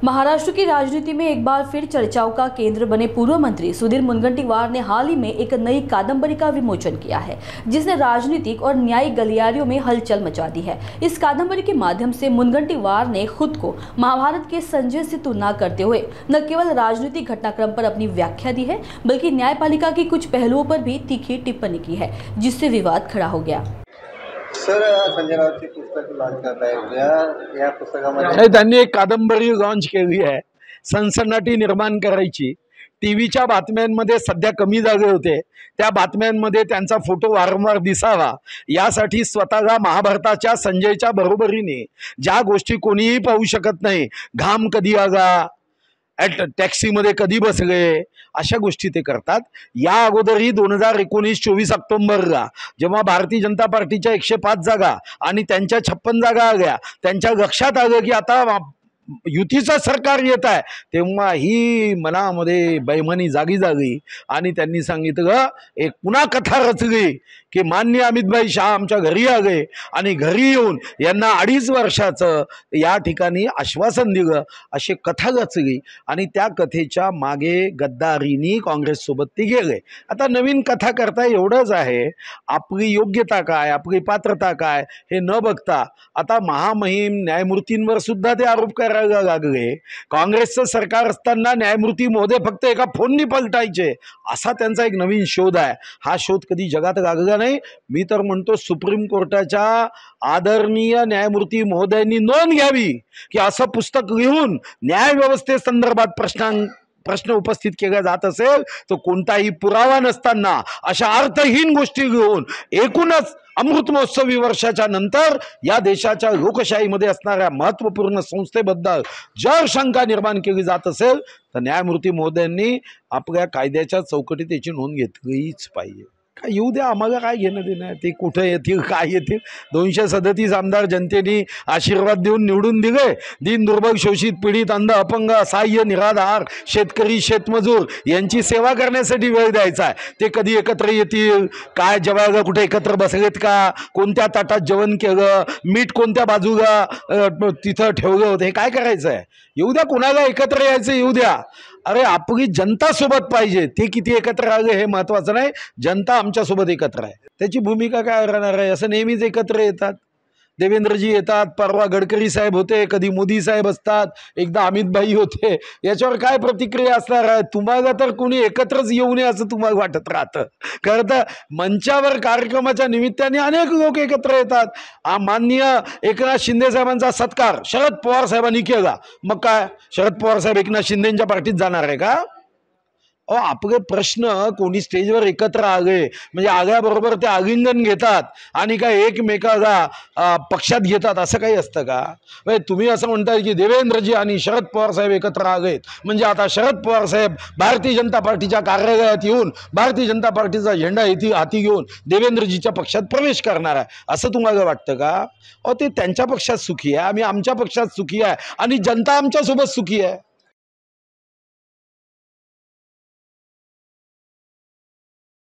महाराष्ट्र की राजनीति में एक बार फिर चर्चाओं का केंद्र बने पूर्व मंत्री सुधीर मुनगंटीवार ने हाल ही में एक नई कादंबरी का विमोचन किया है, जिसने राजनीतिक और न्यायिक गलियारियों में हलचल मचा दी है। इस कादंबरी के माध्यम से मुनगंटीवार ने खुद को महाभारत के संजय से तुलना करते हुए न केवल राजनीतिक घटनाक्रम पर अपनी व्याख्या दी है, बल्कि न्यायपालिका की कुछ पहलुओं पर भी तीखी टिप्पणी की है, जिससे विवाद खड़ा हो गया। सर, संजय राऊतची पुस्तक लॉन्च करताय या पुस्तकामध्ये त्यांनी एक कादंबरी लॉन्च केली आहे, सनसनाटी निर्माण करायची। टीव्हीच्या बातम्यांमध्ये सध्या कमी जागे होते, त्या बातम्यांमध्ये त्यांचा फोटो वारंवार दिसावा यासाठी स्वतःला महाभारताच्या संजयच्या बरोबरीने ज्या गोष्टी कोणीही पाहू शकत नाही, घाम कधी आला, टॅक्सीमध्ये कधी बसले, अशा गोष्टी ते करतात। या अगोदरही 2019-24 ऑक्टोबरला जेव्हा भारतीय जनता पार्टीच्या 105 जागा आणि त्यांच्या 56 जागा आल्या, त्यांच्या लक्षात आलं की आता युतीचं सरकार येत आहे, तेव्हा ही मनामध्ये बैमानी जागी जागी आणि त्यांनी सांगितलं, एक पुन्हा कथा रचली की माननीय अमितभाई शाह आमच्या घरी आले आणि घरी येऊन यांना 2.5 वर्षाचं या ठिकाणी आश्वासन दिलं, अशी कथा रचली आणि त्या कथेच्या मागे गद्दारीनी काँग्रेससोबत ते गेले। आता नवीन कथा करता एवढंच आहे, आपली योग्यता काय, आपली पात्रता काय हे न बघता आता महामहिम न्यायमूर्तींवर सुद्धा ते आरोप करायला लागले। काँग्रेसचं सरकार असताना न्यायमूर्ती महोदय फक्त एका फोननी पलटायचे, असा त्यांचा एक नवीन शोध आहे। हा शोध कधी जगात लागला नाही। मी तर म्हणतो सुप्रीम कोर्टाच्या आदरणीय न्यायमूर्ती महोदयांनी नोंद घ्यावी की असं पुस्तक लिहून न्याय व्यवस्थेसंदर्भात प्रश्न उपस्थित केला जात असेल तर कोणताही पुरावा नसताना अशा अर्थहीन गोष्टी घेऊन एकूणच अमृत महोत्सवी वर्षाच्या नंतर या देशाच्या लोकशाहीमध्ये असणाऱ्या महत्त्वपूर्ण संस्थेबद्दल जर शंका निर्माण केली जात असेल तर न्यायमूर्ती महोदयांनी आपल्या कायद्याच्या चौकटीत याची नोंद घेतलीच पाहिजे। काय येऊ द्या, आम्हाला काय घेणं देणं, ते कुठे येतील काय येतील। 237 आमदार जनतेने आशीर्वाद देऊन निवडून दिले। दीन दुर्बल शोषित पीडित अंध अपंग असहाय्य निराधार शेतकरी शेतमजूर यांची सेवा करण्यासाठी वेळ द्यायचा आहे। ते कधी एकत्र येतील, काय जेवायला कुठे एकत्र बसलेत का, कोणत्या ताटात जेवण केलं, मीठ कोणत्या बाजूला तिथं ठेवलं होतं, हे काय करायचं आहे। येऊ द्या, कोणाला एकत्र यायचं येऊ द्या। अरे आपली जनता सोबत पाहिजे, ते किती एकत्र आले हे महत्त्वाचं नाही, जनता आमच्या सोबत एकत्र आहे, त्याची भूमिका काय राहणार आहे। असं नेहमीच एकत्र येतात, देवेंद्रजी येतात, परवा गडकरी साहेब होते, कधी मोदी साहेब असतात, एकदा अमित भाई होते, याच्यावर काय प्रतिक्रिया असणार आहे। तुम्हाला तर कोणी एकत्रच येऊ नये असं तुम्हाला वाटत राहतं, खरं तर मंचावर कार्यक्रमाच्या निमित्ताने अनेक लोक एकत्र येतात। माननीय एकनाथ शिंदे साहेबांचा सत्कार शरद पवार साहेबांनी केला, मग काय शरद पवार साहेब एकनाथ शिंदेंच्या पार्टीत जाणार आहे का। आपले प्रश्न कोणी स्टेजवर एकत्र आले म्हणजे आल्याबरोबर ते आलिंगन घेतात आणि काय एकमेकाला पक्षात घेतात असं काही असतं का। तुम्ही असं म्हणताय की देवेंद्रजी आणि शरद पवार साहेब एकत्र आलेत म्हणजे आता शरद पवार साहेब भारतीय जनता पार्टीच्या कार्यालयात येऊन भारतीय जनता पार्टीचा झेंडा हाती घेऊन देवेंद्रजीच्या पक्षात प्रवेश करणार आहे असं तुम्हाला वाटतं का। ते त्यांच्या पक्षात सुखी आहे, आम्ही आमच्या पक्षात सुखी आहे आणि जनता आमच्यासोबत सुखी आहे।